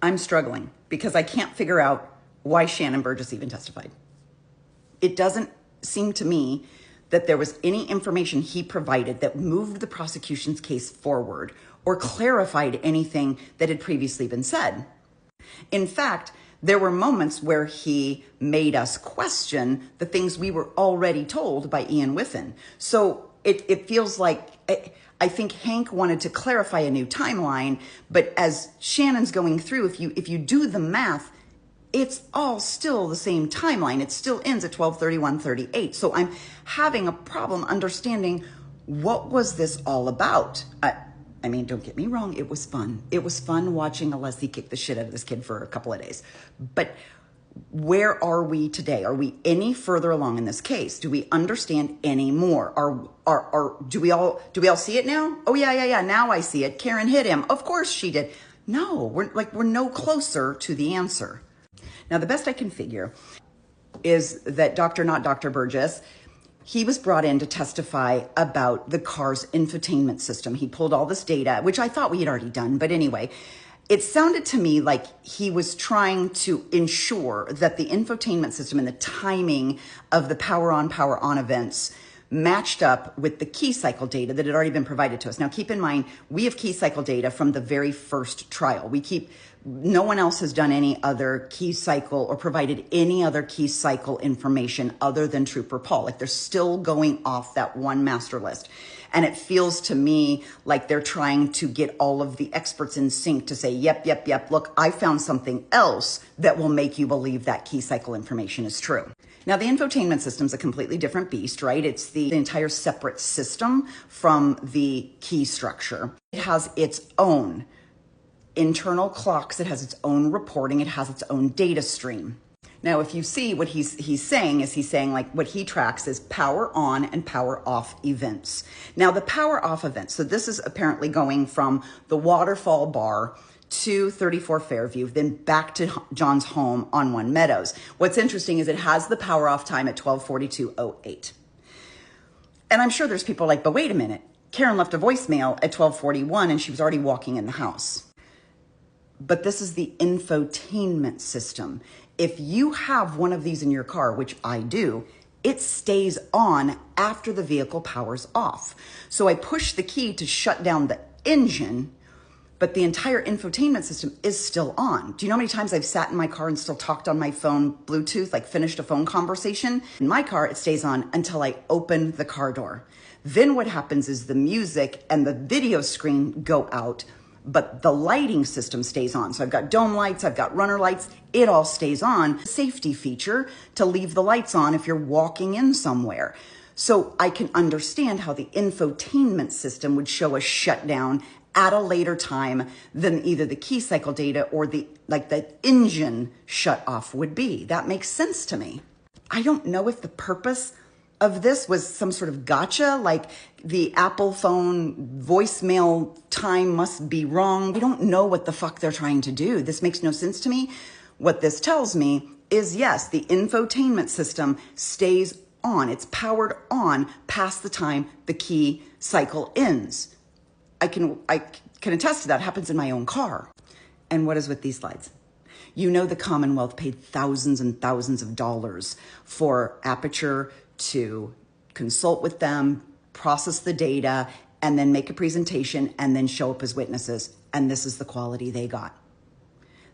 I'm struggling because I can't figure out why Shannon Burgess even testified. It doesn't seem to me that there was any information he provided that moved the prosecution's case forward or clarified anything that had previously been said. In fact, there were moments where he made us question the things we were already told by Ian Whiffen. So it feels like, I think Hank wanted to clarify a new timeline, but as Shannon's going through, if you do the math, it's all still the same timeline. It still ends at 12/31/38. So I'm having a problem understanding what was this all about. I mean, don't get me wrong, it was fun. It was fun watching Alessi kick the shit out of this kid for a couple of days. But where are we today? Are we any further along in this case? Do we understand any more? Do we all see it now? Oh yeah. Now I see it. Karen hit him. Of course she did. No, we're no closer to the answer. Now, the best I can figure is that Dr. Burgess, he was brought in to testify about the car's infotainment system. He pulled all this data, which I thought we had already done. But anyway, it sounded to me like he was trying to ensure that the infotainment system and the timing of the power on events matched up with the key cycle data that had already been provided to us. Now, keep in mind, we have key cycle data from the very first trial. No one else has done any other key cycle or provided any other key cycle information other than Trooper Paul. Like, they're still going off that one master list. And it feels to me like they're trying to get all of the experts in sync to say, yep, look, I found something else that will make you believe that key cycle information is true. Now, the infotainment system is a completely different beast, right? It's the entire separate system from the key structure. It has its own internal clocks. It has its own reporting. It has its own data stream. Now, if you see what he's saying like what he tracks is power on and power off events. Now, the power off events, so this is apparently going from the Waterfall Bar to 34 Fairview, then back to John's home on One Meadows. What's interesting is it has the power off time at 12:42:08. And I'm sure there's people like, but wait a minute, Karen left a voicemail at 12:41 and she was already walking in the house. But this is the infotainment system. If you have one of these in your car, which I do, it stays on after the vehicle powers off. So I push the key to shut down the engine, but the entire infotainment system is still on. Do you know how many times I've sat in my car and still talked on my phone, Bluetooth, like finished a phone conversation? In my car, it stays on until I open the car door. Then what happens is the music and the video screen go out, but the lighting system stays on. So I've got dome lights, I've got runner lights, it all stays on. Safety feature to leave the lights on if you're walking in somewhere. So I can understand how the infotainment system would show a shutdown at a later time than either the key cycle data or the engine shut off would be. That makes sense to me. I don't know if the purpose of this was some sort of gotcha, like the Apple phone voicemail time must be wrong. We don't know what the fuck they're trying to do. This makes no sense to me. What this tells me is, yes, the infotainment system stays on. It's powered on past the time the key cycle ends. I can attest to that. It happens in my own car. And what is with these slides? You know, the Commonwealth paid thousands and thousands of dollars for Aperture to consult with them, process the data, and then make a presentation and then show up as witnesses. And this is the quality they got.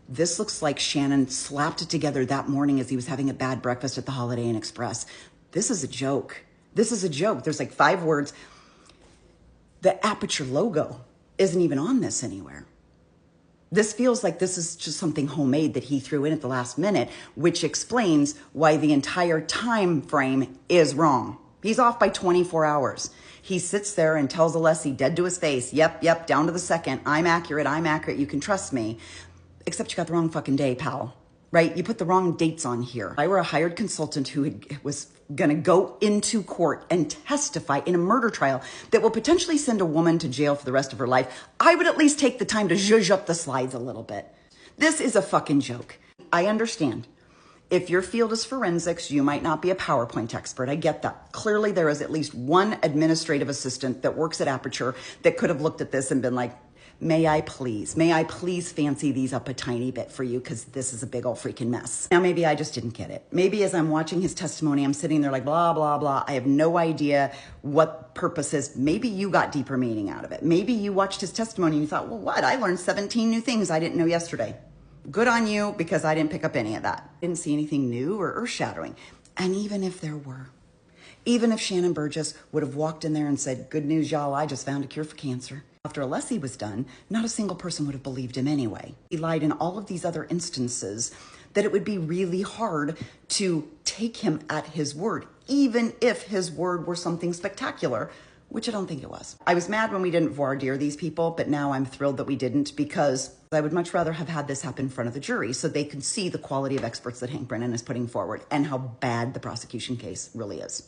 This looks like Shannon slapped it together that morning as he was having a bad breakfast at the Holiday Inn Express. This is a joke. This is a joke. There's like 5 words. The Aperture logo isn't even on this anywhere. This feels like this is just something homemade that he threw in at the last minute, which explains why the entire time frame is wrong. He's off by 24 hours. He sits there and tells Alessi dead to his face, yep, down to the second, I'm accurate, you can trust me. Except you got the wrong fucking day, pal, right? You put the wrong dates on here. If I were a hired consultant who was gonna go into court and testify in a murder trial that will potentially send a woman to jail for the rest of her life, I would at least take the time to zhuzh up the slides a little bit. This is a fucking joke. I understand. If your field is forensics, you might not be a PowerPoint expert. I get that. Clearly, there is at least one administrative assistant that works at Aperture that could have looked at this and been like, May I please fancy these up a tiny bit for you, because this is a big old freaking mess. Now, maybe I just didn't get it. Maybe as I'm watching his testimony, I'm sitting there like, blah, blah, blah. I have no idea what purpose is. Maybe you got deeper meaning out of it. Maybe you watched his testimony and you thought, well, what? I learned 17 new things I didn't know yesterday. Good on you, because I didn't pick up any of that. Didn't see anything new or earth-shattering. And even if there were, even if Shannon Burgess would have walked in there and said, good news, y'all, I just found a cure for cancer. After Alessi was done, not a single person would have believed him anyway. He lied in all of these other instances that it would be really hard to take him at his word, even if his word were something spectacular, which I don't think it was. I was mad when we didn't voir dire these people, but now I'm thrilled that we didn't, because I would much rather have had this happen in front of the jury so they could see the quality of experts that Hank Brennan is putting forward and how bad the prosecution case really is.